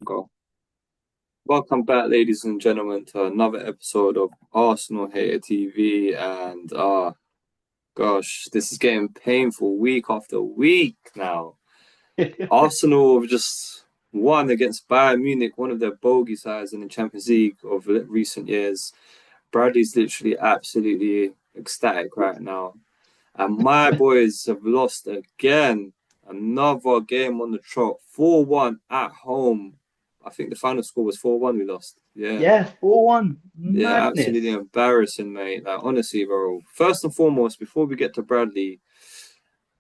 Go. Welcome back, ladies and gentlemen, to another episode of Arsenal Hater TV. And gosh, this is getting painful week after week now. Arsenal have just won against Bayern Munich, one of their bogey sides in the Champions League of recent years. Bradley's literally absolutely ecstatic right now. And my boys have lost again. Another game on the trot. 4-1 at home. I think the final score was 4-1 we lost. Yeah. Yeah, 4-1. Yeah, absolutely Madness. embarrassing, mate. Like, honestly, bro. First and foremost, before we get to Bradley,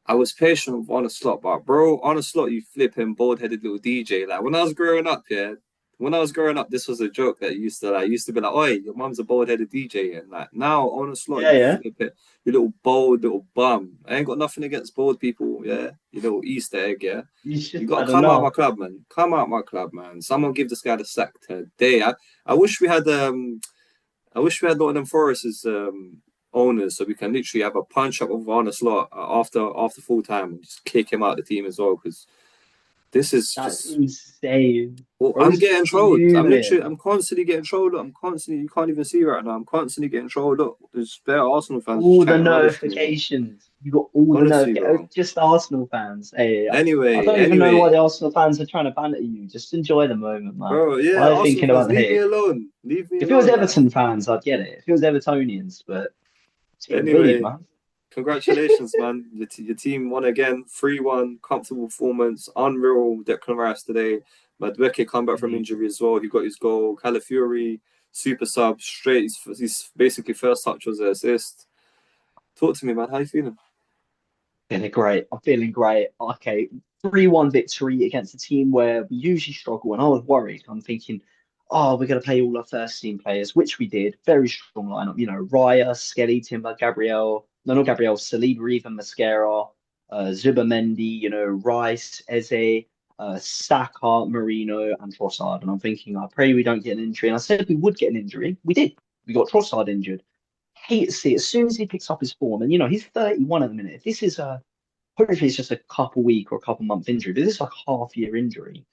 I was patient with Arne Slot, but bro, Arne Slot, you flipping bald-headed little DJ. Like when I was growing up, yeah, when I was growing up, this was a joke that used to be like, "Oi, your mum's a bald-headed DJ," and like now, Arne Slot, Yeah, you yeah. flip it, you little bald little bum. I ain't got nothing against bald people, yeah. You little Easter egg, yeah. You You should, I gotta don't come out my know. club, man. Come out my club, man. Someone give this guy the sack today. I wish we had I wish we had Nottingham Forest's owners so we can literally have a punch up of Arne Slot after full time and just kick him out of the team as well because this is That's just. insane. Well, I'm Bro's getting trolled. fuming. I'm constantly getting trolled. I'm constantly, you can't even see right now. I'm constantly getting trolled up. There's bare Arsenal fans just All the chatting rubbish to me, bro. notifications. You got all the Honestly, notifications. bro. Just Arsenal fans. Hey, I Anyway, don't even know why anyway, the Arsenal fans are trying to banter you. Just enjoy the moment, man. bro. Yeah, Why are you Arsenal thinking fans, about the leave me hate? alone. Leave me If it was alone. Like, Everton fans, I'd get it. If it was Evertonians, but it's getting bullied, anyway. man. Congratulations, man. Your team won again. 3-1, comfortable performance. Unreal Declan Rice today. Madueke come back from Indeed. injury as well. He got his goal. Calafiori, super sub, straight. His basically first touch was an assist. Talk to me, man. How you feeling? Feeling great. I'm feeling great. Okay, 3-1 victory against a team where we usually struggle, and I was worried. I'm thinking, oh, we're going to play all our first team players, which we did. Very strong lineup. Raya, Skelly, Timber, Gabriel, no, not Gabriel, Saliba, even Mascara, Zubamendi, Rice, Eze, Saka, Marino, and Trossard. And I'm thinking, I pray we don't get an injury. And I said we would get an injury. We did. We got Trossard injured. Hate to see it. As soon as he picks up his form, and he's 31 at the minute. If this is hopefully it's just a couple week or a couple month injury, but this is like half year injury,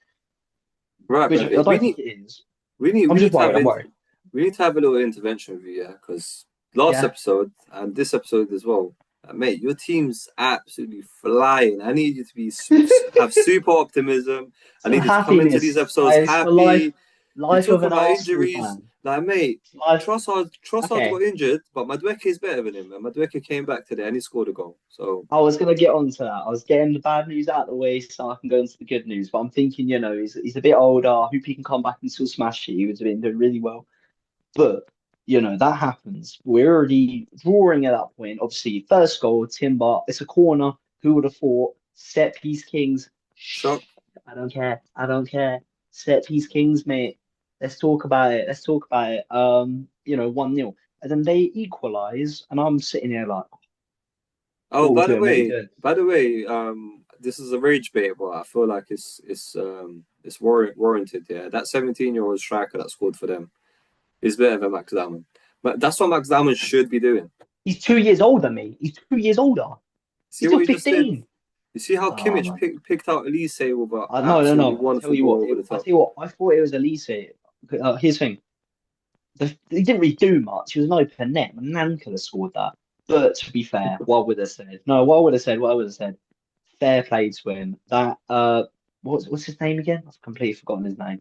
Right, which but I don't think it is. we I'm need just to worried. I'm worried. we need to have a little intervention with you, yeah, because last Yeah. episode and this episode as well, mate, your team's absolutely flying. I need you to have super optimism. I Some need you to come into these happiness, episodes guys, for life. happy. You Life talk of an about Arsenal injuries, fan. like mate. Life. Trossard got Okay. injured, but Madueke is better than him. And Madueke came back today and he scored a goal. So I was gonna get onto that. I was getting the bad news out of the way so I can go into the good news. But I'm thinking, he's a bit older. I hope he can come back and still smash it. He was been doing really well. But that happens. We're already drawing at that point. Obviously, first goal, Timber. It's a corner. Who would have thought? Set piece kings. Shh. shock. I don't care. I don't care. Set piece kings, mate. Let's talk about it. Let's talk about it. 1-0. And then they equalize, and I'm sitting here like, Oh, what are we doing? What are we doing? by the way, this is a rage bait, but I feel like it's warranted. Yeah, that 17-year-old striker that scored for them is better than Max Salmon. But that's what Max Salmon should be doing. He's 2 years older than me. He's 2 years older. See He's what still he just did? 15. You see how Oh, Kimmich man. picked out Elise with an No, no, absolutely no. I tell wonderful you what. ball over the I top. tell you what. I thought it was Elise. Here's the thing. He didn't really do much. He was an open net. Man could have scored that. But to be fair, what would have said? No, what I would have said? What I would have said? Fair play to him. That what's his name again? I've completely forgotten his name.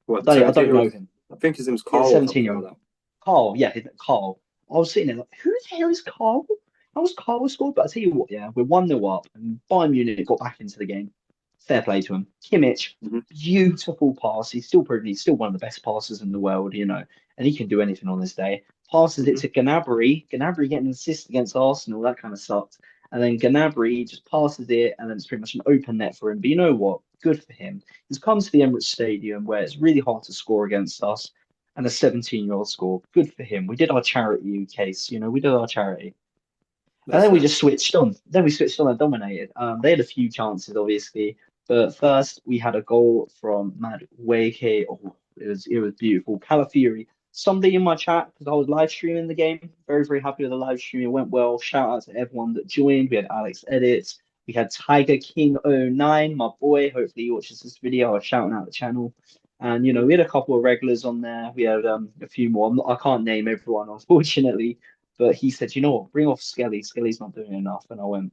What, the 17 I don't year know old? him. I think his name's Yeah, Carl the or 17 something year like old. that. Carl. Yeah, Carl. I was sitting there like, who the hell is Carl? How was Carl scored? But I tell you what, yeah, we're 1-0 up, and Bayern Munich got back into the game. Fair play to him. Kimmich, Hmm. beautiful pass. He's still proven he's still one of the best passers in the world, and he can do anything on this day. Passes it Hmm. to Gnabry. Gnabry getting an assist against Arsenal, that kind of sucked. And then Gnabry just passes it, and then it's pretty much an open net for him. But you know what? Good for him. He's come to the Emirates Stadium where it's really hard to score against us, and a 17-year-old score. Good for him. We did our charity case, we did our charity. And That's then we it. just switched on. Then we switched on and dominated. They had a few chances, obviously, but first we had a goal from Madueke. Oh, it was beautiful. Calafiori. Somebody in my chat because I was live streaming the game. Very very happy with the live stream. It went well. Shout out to everyone that joined. We had Alex Edits. We had Tiger King 09, my boy. Hopefully he watches this video. I was shouting out the channel. And we had a couple of regulars on there. We had a few more. I can't name everyone, unfortunately, but he said, you know what, bring off Skelly. Skelly's not doing enough. And I went,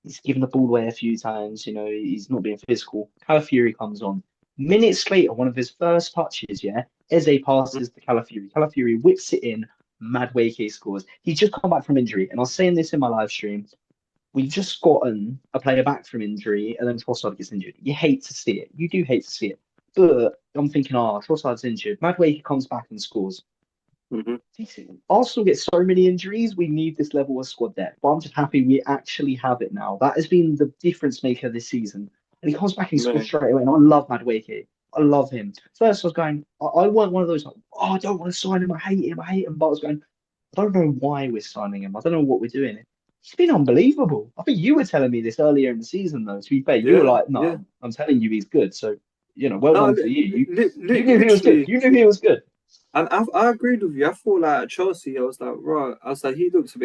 he's given the ball away a few times. He's not being physical. Calafiori comes on. Minutes later, one of his first touches, yeah, Eze passes to Calafiori. Calafiori whips it in. Madueke scores. He's just come back from injury. And I was saying this in my live stream. We've just gotten a player back from injury, and then Trossard gets injured. You hate to see it. You do hate to see it. But I'm thinking, Trossard's injured. Madueke comes back and scores. Hmm. Arsenal get so many injuries. We need this level of squad depth. But I'm just happy we actually have it now. That has been the difference maker this season. And he comes back and he scores Mate. straight away. And I love Madueke. I love him. First, I was going, I weren't one of those like, I don't want to sign him. I hate him. I hate him. But I was going, I don't know why we're signing him. I don't know what we're doing. He's been unbelievable. I think you were telling me this earlier in the season, though. To be fair, you were Yeah, like, yeah. "No, I'm telling you, he's good." So, well No, done to you. You knew he was good. literally. You knew he was good. And I agreed with you. I thought like at Chelsea, I was like, right. I was like, he looks a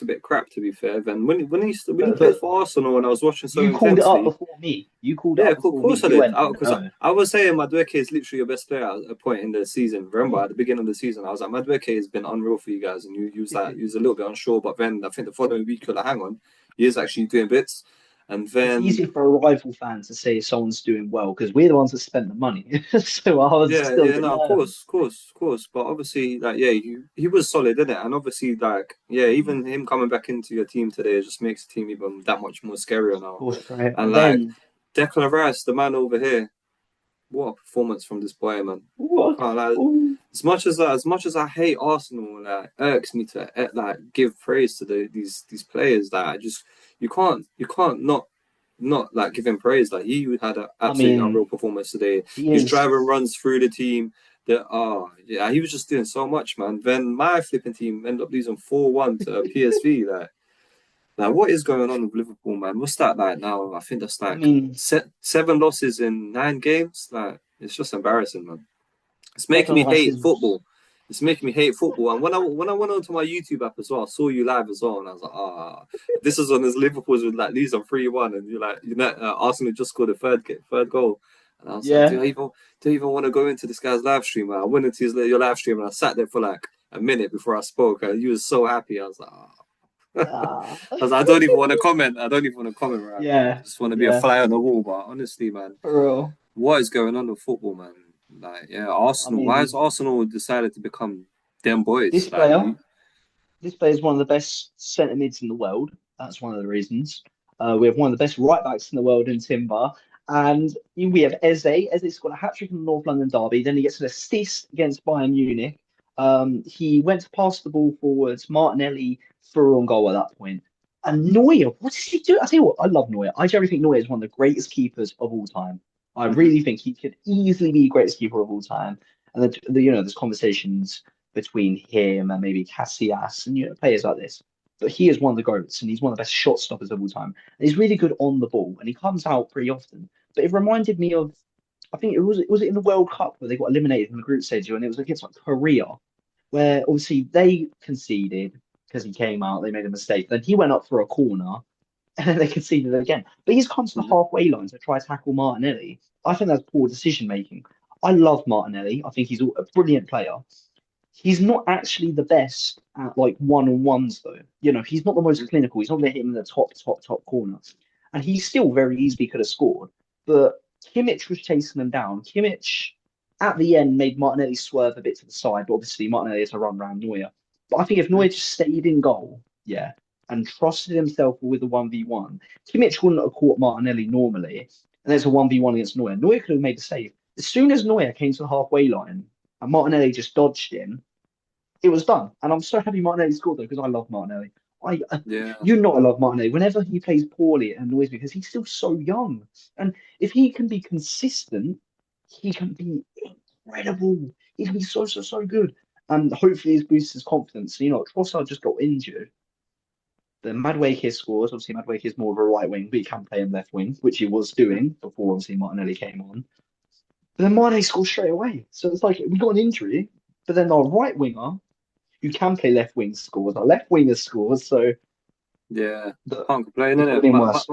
bit crap to be fair. Then when he played But for Arsenal and I was watching so you called it up intensely, before me. You called it yeah, up of before me. course I You did. went, Because no. I was saying Madueke is literally your best player at a point in the season. Remember Yeah. at the beginning of the season, I was like, Madueke has been unreal for you guys, and you was This like is you was a little bit unsure, but then I think the following week you're like, hang on, he is actually doing bits, and it's then easier for a rival fan to say someone's doing well because we're the ones that spent the money. So I was yeah, still a yeah, bit no, nervous. of course. But obviously, like, yeah, he was solid, didn't it? And obviously, like, yeah, even him coming back into your team today just makes the team even that much more scarier now. Of course, right. And And like then Declan Rice, the man over here, what a performance from this boy, man. what? Can't lie. Oh, As much as I hate Arsenal, like irks me to like give praise to these players. That I just you can't not like give him praise. Like he had an I absolutely mean, unreal performance today. he He's is. driving runs through the team. That yeah, he was just doing so much, man. Then my flipping team ended up losing 4-1 to PSV. Like what is going on with Liverpool, man? What's that like now? I think that's I like mean, 7 losses in 9 games. Like it's just embarrassing, man. It's making Declan me Rice hate is. football. It's making me hate football. And when I went onto my YouTube app as well, I saw you live as well, and I was like, this is on his Liverpool's with like losing 3-1, and you're like, Arsenal just scored a third goal, and I was like, Yeah. do I even want to go into this guy's live stream? Man? I went into your live stream, and I sat there for like a minute before I spoke, and you was so happy. I was like, Ah. I was like, I don't even want to comment. I don't even want to comment right now. I Yeah. just want to be a Yeah. fly on the wall. But honestly, man, For real. what is going on with football, man? Like, yeah, I Arsenal. Why has mean, Arsenal decided to become them boys? this Like, player, this player is one of the best centre mids in the world. That's one of the reasons. We have one of the best right backs in the world in Timber. And we have Eze. Eze's got a hat trick in the North London derby. Then he gets an assist against Bayern Munich. He went to pass the ball forwards. Martinelli threw on goal at that point. And Neuer, what does he do? I tell you what, I love Neuer. I generally think Neuer is one of the greatest keepers of all time. I mhm. really think he could easily be the greatest keeper of all time. And there's conversations between him and maybe Casillas and players like this. But he is one of the goats, and he's one of the best shot stoppers of all time. And he's really good on the ball, and he comes out pretty often. But it reminded me of, I think it was in the World Cup where they got eliminated in the group stage, and it was against like Korea, where obviously they conceded because he came out, they made a mistake. Then he went up for a corner, and then they conceded again. But he's come to the Mhm. halfway line to try to tackle Martinelli. I think that's poor decision making. I love Martinelli. I think he's a brilliant player. He's not actually the best at like one-on-ones though. He's not the most clinical. He's not going to hit him in the top corner. And he still very easily could have scored. But Kimmich was chasing him down. Kimmich at the end made Martinelli swerve a bit to the side, but obviously Martinelli has to run around Neuer. But I think if Mhm. Neuer just stayed in goal, yeah, and trusted himself with a 1v1, Kimmich wouldn't have caught Martinelli normally. And there's a 1v1 against Neuer. Neuer could have made the save. As soon as Neuer came to the halfway line and Martinelli just dodged him, it was done. And I'm so happy Martinelli scored though because I love Martinelli. I Yeah, you know I love Martinelli. Whenever he plays poorly, it annoys me because he's still so young. And if he can be consistent, he can be incredible. He can be so good. And hopefully it boosts his confidence. Trossard just got injured. Then Madueke scores. Obviously, Madueke is more of a right wing, but he can play in left wing, which he was mhm. doing before obviously Martinelli came on. But then Mane scores straight away. So it's like we got an injury, but then our right winger who can play left wing scores. Our left winger scores, so Yeah. the Can't complain, it could have innit? been worse.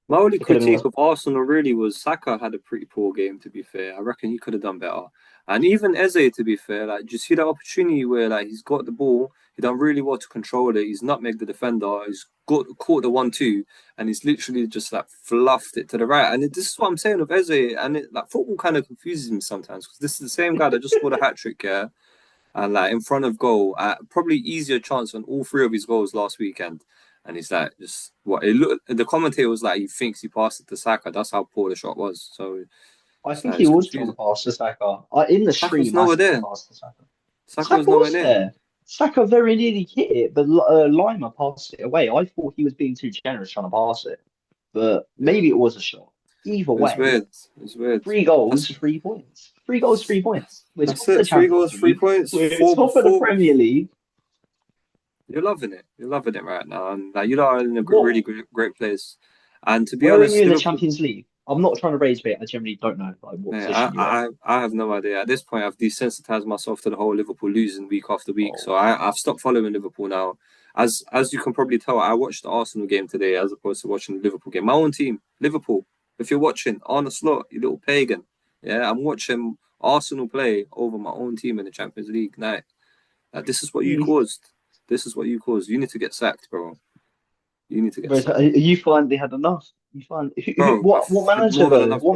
My only It could have been critique worse. of Arsenal really was Saka had a pretty poor game, to be fair. I reckon he could have done better. And even Eze, to be fair, like, do you see that opportunity where like he's got the ball, he done really well to control it, he's nutmegged the defender, he's got caught the 1-2, and he's literally just like fluffed it to the right. And this is what I'm saying of Eze, and like football kind of confuses me sometimes because this is the same guy that just scored a hat trick, yeah, and like in front of goal, probably easier chance on all three of his goals last weekend. And he's like, just what it looked. The commentator was like, he thinks he passed it to Saka. That's how poor the shot was. So I it's think like he it's was trying to confusing. pass to Saka. In the Saka was stream, I nowhere said he there. passed to Saka. Saka was Saka nowhere was near. there. Saka very nearly hit it, but Lima passed it away. I thought he was being too generous trying to pass it, but Yeah, maybe it was a shot. Either it's way, weird. It's weird. 3 goals, That's 3 points. 3 goals, 3 points. We're that's top of the it. Three Champions goals, three League. points, We're four, top of the four. Premier League. You're loving it. You're loving it right now, and like, you are in a What? really great place. And to be Where are you honest, in the Liverpool. Champions League? I'm not trying to rage bait. I generally don't know like what Man, position you're in. I have no idea. At this point, I've desensitized myself to the whole Liverpool losing week after week. So Oh, I've stopped following Liverpool now. As you can probably tell, I watched the Arsenal game today as opposed to watching the Liverpool game. My own team, Liverpool. If you're watching, Arne Slot, you little pagan. Yeah, I'm watching Arsenal play over my own team in the Champions League night. This is what you mm. caused. This is what you caused. You need to get sacked, bro. You need to get But sacked, you finally had enough. You find bro. what I've had manager more than though? enough, bro.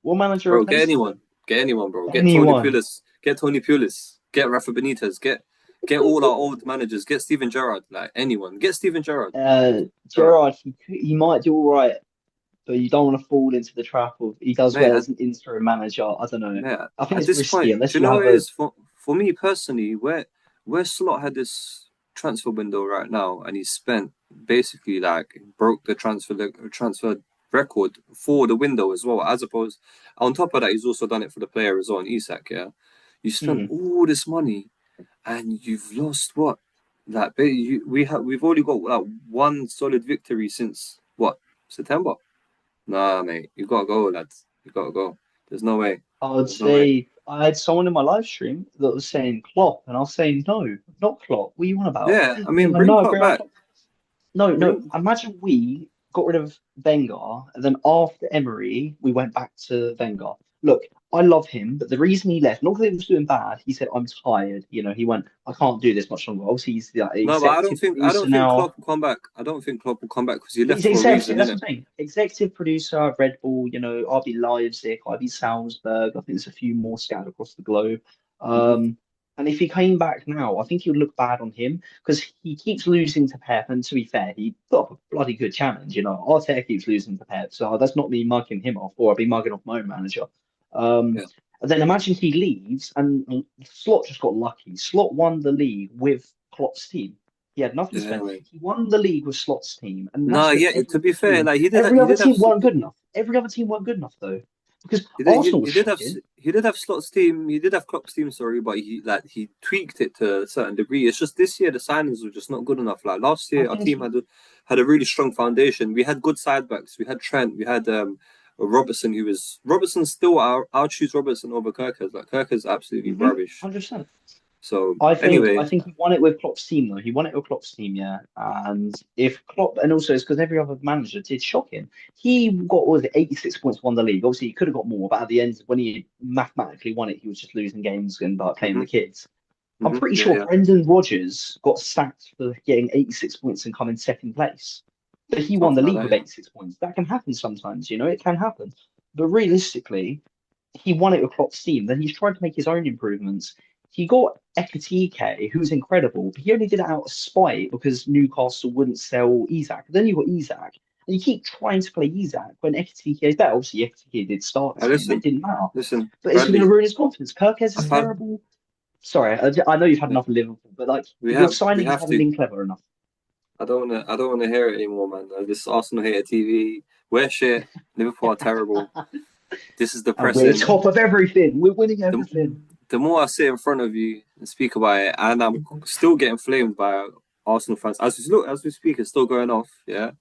What manager Bro, replaced him? get anyone, bro. Get Tony Anyone? Pulis, get Tony Pulis, get Rafa Benitez, get all our old managers, get Steven Gerrard, like anyone, get Steven Gerrard, Gerrard, Gerard, he might do all right, but you don't want to fall into the trap of he does mate. well as an interim manager. I don't know. Mate, I think at it's this risky point, do unless you you know have what it a is for me personally? Where Slot had this transfer window right now, and he spent basically like broke the transfer record for the window as well. As opposed, on top of that, he's also done it for the player as well. And Isak, yeah, you spent hmm. all this money and you've lost what? Like we've only got like one solid victory since what, September? Nah, mate, you gotta go, lads. You gotta go. There's no way. I would There's no way. say I had someone in my live stream that was saying Klopp, and I was saying no, not Klopp. What are you on about? Yeah, I They mean, were bring no, Klopp bring on back. Klopp. No, no. Bring. Imagine we got rid of Wenger, and then after Emery, we went back to Wenger. Look, I love him, but the reason he left, not because he was doing bad, he said, I'm tired. He went, I can't do this much longer. Obviously, he's the No, but executive I producer don't think now. Klopp will come back. I don't think Klopp will come back because he But he's left for a executive, reason, that's what innit? I'm saying. Executive producer of Red Bull, RB Leipzig, RB Salzburg. I think there's a few more scattered across the globe. Mm-hmm. And if he came back now, I think he would look bad on him because he keeps losing to Pep. And to be fair, he got a bloody good challenge. Arteta keeps losing to Pep, so that's not me mugging him off, or I'd be mugging off my own manager. Um, Yeah, and then imagine he leaves, and Slot just got lucky. Slot won the league with Klopp's team. He had nothing to yeah, spend. man. He won the league with Slot's team, and Nah, imagine if yeah. every To other be fair, team, like every other team weren't good enough. Every other team weren't good enough though, because Arsenal was shocking. he did have Slot's team. He did have Klopp's team. Sorry, but he tweaked it to a certain degree. It's just this year the signings were just not good enough. Like last I year, our think team he, had a really strong foundation. We had good side backs. We had Trent. We had Robertson, who was Robertson still. I'll choose Robertson over Kirkers. Like Kirkers absolutely rubbish. 100%. So I anyway, think he won it with Klopp's team though. He won it with Klopp's team, yeah. And if Klopp, and also it's because every other manager did shock him. He got what was it 86 points, won the league. Obviously, he could have got more, but at the end, when he mathematically won it, he was just losing games and like playing hmm the kids. I'm pretty yeah, sure yeah, Brendan Rodgers got sacked for getting 86 points and coming second place. But he won the something like league that. with Yeah. 86 points. That can happen sometimes, it can happen. But realistically, he won it with Klopp's team. Then he's tried to make his own improvements. He got Ekatike, who's incredible, but he only did it out of spite because Newcastle wouldn't sell Isak. Then you got Isak, and you keep trying to play Isak when Ekatike is better. Obviously, Ekatike did start this game, but it Listen, didn't matter. listen, But is he going to Bradley. ruin his confidence? Kirkez is I've had terrible. Sorry, I know you've had enough of Liverpool, but like your we signings have haven't to. been clever enough. I don't wanna hear it anymore, man. This Arsenal hater TV. We're shit. Liverpool are terrible. This is And we're depressing. top of everything. We're winning The, everything. the more I sit in front of you and speak about it, and I'm still getting flamed by Arsenal fans. As we speak, it's still going off. Yeah,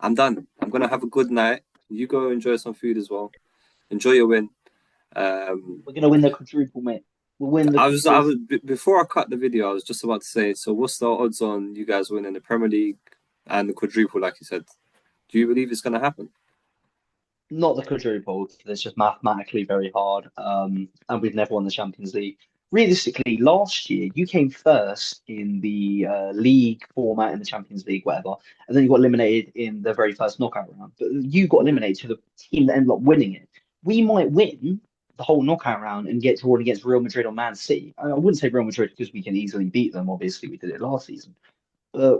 I'm done. I'm gonna have a good night. You go enjoy some food as well. Enjoy your win. Um, We're going to win the quadruple, mate. We'll win the I quadruple. was before I cut the video. I was just about to say. So, what's the odds on you guys winning the Premier League and the quadruple? Like you said, Do you believe it's going to happen? Not the quadruple. It's just mathematically very hard. And we've never won the Champions League. Realistically, last year you came first in the league format in the Champions League, whatever, and then you got eliminated in the very first knockout round. But you got Hmm. eliminated to the team that ended up winning it. We might win the whole knockout round and get drawn against Real Madrid or Man City. I wouldn't say Real Madrid because we can easily beat them. Obviously, we did it last season.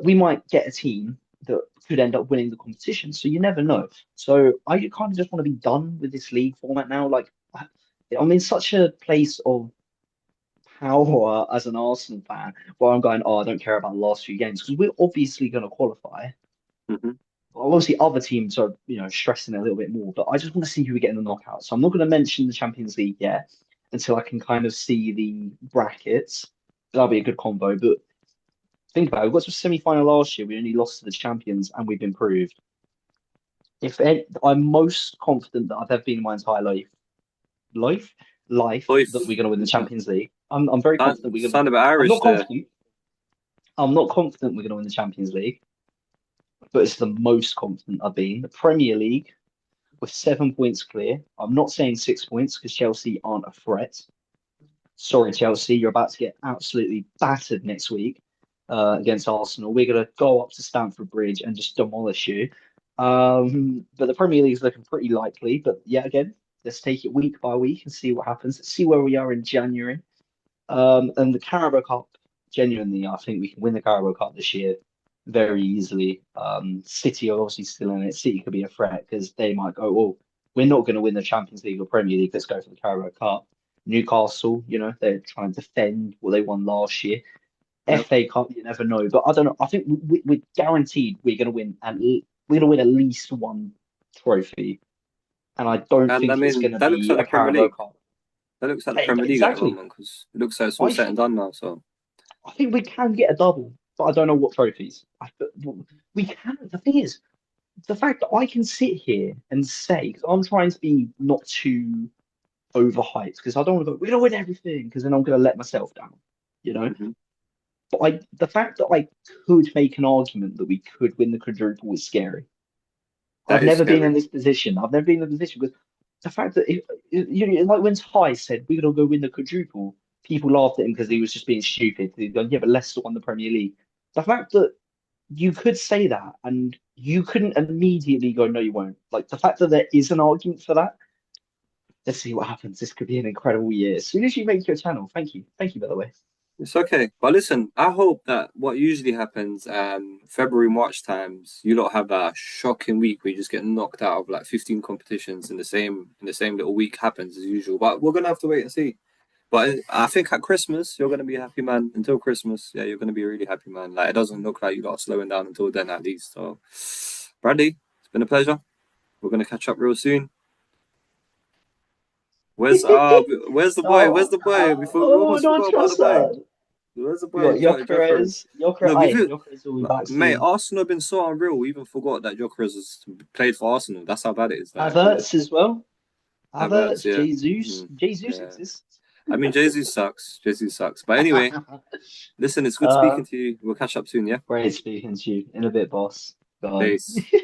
We might get a team that could end up winning the competition. So you never know. So I kind of just want to be done with this league format now. Like I'm in such a place of power as an Arsenal fan where I'm going, oh, I don't care about the last few games because we're obviously going to qualify. Hmm. Obviously, other teams are, stressing a little bit more, but I just want to see who we get in the knockout. So I'm not going to mention the Champions League yet until I can kind of see the brackets. That'll be a good combo. But think about it. We got to a semi-final last year. We only lost to the champions, and we've improved. I'm most confident that I've ever been in my entire life, life Boy, that we're going to win the Champions League. I'm very confident we're going to. sound a bit I'm Irish not there. confident. I'm not confident we're going to win the Champions League, but it's the most confident I've been. The Premier League with 7 points clear. I'm not saying 6 points because Chelsea aren't a threat. Sorry, Chelsea, you're about to get absolutely battered next week against Arsenal. We're going to go up to Stamford Bridge and just demolish you. But the Premier League is looking pretty likely. But yeah, again, let's take it week by week and see what happens. Let's see where we are in January. And the Carabao Cup, genuinely, I think we can win the Carabao Cup this year very easily. City are obviously still in it. City could be a threat because they might go, well, we're not going to win the Champions League or Premier League. Let's go for the Carabao Cup. Newcastle, they're trying to defend what they won last year. Yep. FA Cup, you never know. But I don't know. I think we're guaranteed we're going to win, and we're going to win at least one trophy. And I don't And I think it's mean, going to that looks be like a the Premier Carabao League. Cup. That looks like the Premier League at the Exactly. moment because it looks like it's all I set and think done now. So I think we can get a double, but I don't know what trophies. We can. The thing is, the fact that I can sit here and say, because I'm trying to be not too overhyped, because I don't want to go, we're gonna win everything, because then I'm gonna let myself down, you know. hmm But the fact that I could make an argument that we could win the quadruple is scary. I've that is never been in scary. this position. I've never been in a position because the fact that like when Ty said we're gonna go win the quadruple, people laughed at him because he was just being stupid. He's going, yeah, but Leicester won the Premier League. The fact that you could say that and you couldn't immediately go, no, you won't. Like the fact that there is an argument for that. Let's see what happens. This could be an incredible year. As soon as you make your channel, thank you by the way. It's okay. But listen, I hope that what usually happens February, March times, you don't have a shocking week where you just get knocked out of like 15 competitions in the same little week happens as usual. But we're gonna have to wait and see. But I think at Christmas you're gonna be a happy man. Until Christmas, yeah, you're gonna be a really happy man. Like it doesn't look like you got slowing down until then at least. So Bradley, it's been a pleasure. We're gonna catch up real soon. Where's the boy? Where's Oh, the boy? We oh, almost don't forgot about the trust boy. that. Where's the We boy? got Jokeris. No, Jokeris will be back mate, soon. Arsenal have been so unreal. We even forgot that Jokeris has played for Arsenal. That's how bad it is. Like, Havertz as well. Havertz, Havertz, yeah. Jesus. Mm, Jesus yeah. exists. I mean, Jesus sucks. Jesus sucks. But anyway, listen, it's good uh, speaking to you. We'll catch up soon, yeah? Great speaking to you. In a bit, boss. Bye. Peace. Peace.